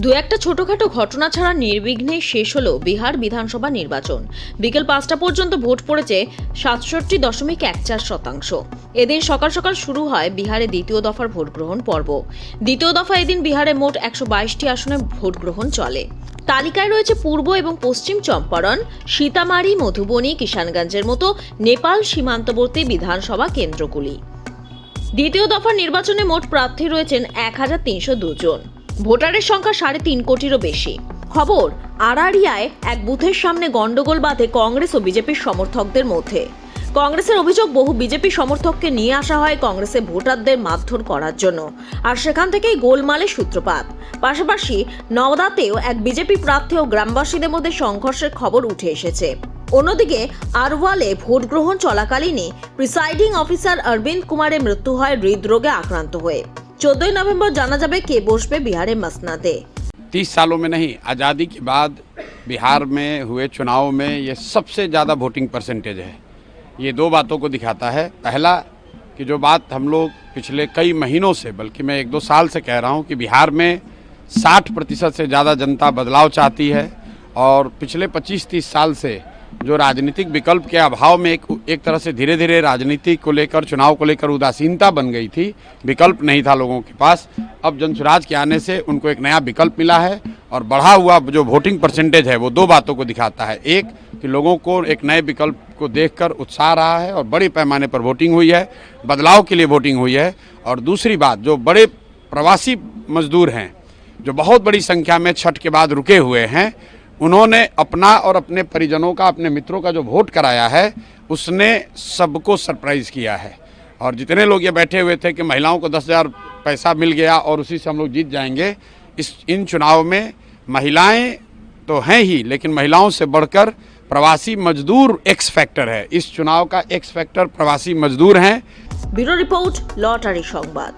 দু একটা ছোটখাটো ঘটনা ছাড়া নির্বিঘ্নে শেষ হলো বিহার বিধানসভা নির্বাচন। বিকেল 5টা পর্যন্ত ভোট পড়েছে 67.14%। এদিন সকাল সকাল শুরু হয় বিহারে দ্বিতীয় দফার ভোট গ্রহণ পর্ব। দ্বিতীয় দফা এদিন বিহারে মোট 122টি আসনে ভোট গ্রহণ চলে। তালিকায় রয়েছে পূর্ব এবং পশ্চিম চম্পারণ, সীতামারি, মধুবনী, কিষানগঞ্জের মতো নেপাল সীমান্তবর্তী বিধানসভা কেন্দ্রগুলি। দ্বিতীয় দফার নির্বাচনে মোট প্রার্থী রয়েছেন 1302 জন। ভোটারের সংখ্যা 3.5 কোটিরও বেশি। খবর, আড়ারিয়ায় এক বুথের সামনে গন্ডগোল বাধে কংগ্রেস ও বিজেপির সমর্থকদের মধ্যে। কংগ্রেসের অভিযোগ, বহু বিজেপি সমর্থককে নিয়ে আসা হয় কংগ্রেসের ভোটারদের মারধর করার জন্য, আর সেখান থেকেই গোলমালের সূত্রপাত। পাশাপাশি নওদাতেও এক বিজেপি প্রার্থী ও গ্রামবাসীদের মধ্যে সংঘর্ষের খবর উঠে এসেছে। অন্যদিকে আরওয়ালে ভোট গ্রহণ চলাকালীনই প্রিসাইডিং অফিসার অরবিন্দ কুমারের মৃত্যু হয় হৃদরোগে আক্রান্ত হয়ে। 14 নভেম্বর জানা যাবে কে বসবে বিহারের মসনাদে। 30 सालों में नहीं, आज़ादी के बाद बिहार में हुए चुनाव में ये सबसे ज़्यादा वोटिंग परसेंटेज है। ये दो बातों को दिखाता है। पहला कि जो बात हम लोग पिछले कई महीनों से, बल्कि मैं 1-2 साल से कह रहा हूँ कि बिहार में 60% से ज़्यादा जनता बदलाव चाहती है, और पिछले 25-30 साल से जो राजनीतिक विकल्प के अभाव में एक तरह से धीरे धीरे राजनीति को लेकर, चुनाव को लेकर उदासीनता बन गई थी, विकल्प नहीं था लोगों के पास। अब जनसुराज के आने से उनको एक नया विकल्प मिला है, और बढ़ा हुआ जो वोटिंग परसेंटेज है वो दो बातों को दिखाता है। एक कि लोगों को एक नए विकल्प को देखकर उत्साह रहा है और बड़े पैमाने पर वोटिंग हुई है, बदलाव के लिए वोटिंग हुई है। और दूसरी बात, जो बड़े प्रवासी मजदूर हैं जो बहुत बड़ी संख्या में छठ के बाद रुके हुए हैं, उन्होंने अपना और अपने परिजनों का, अपने मित्रों का जो वोट कराया है, उसने सबको सरप्राइज़ किया है। और जितने लोग ये बैठे हुए थे कि महिलाओं को 10,000 पैसा मिल गया और उसी से हम लोग जीत जाएंगे, इन चुनाव में महिलाएं तो हैं ही, लेकिन महिलाओं से बढ़कर प्रवासी मजदूर एक्स फैक्टर है। इस चुनाव का एक्स फैक्टर प्रवासी मजदूर हैं। Bureau report, lottery Sambad.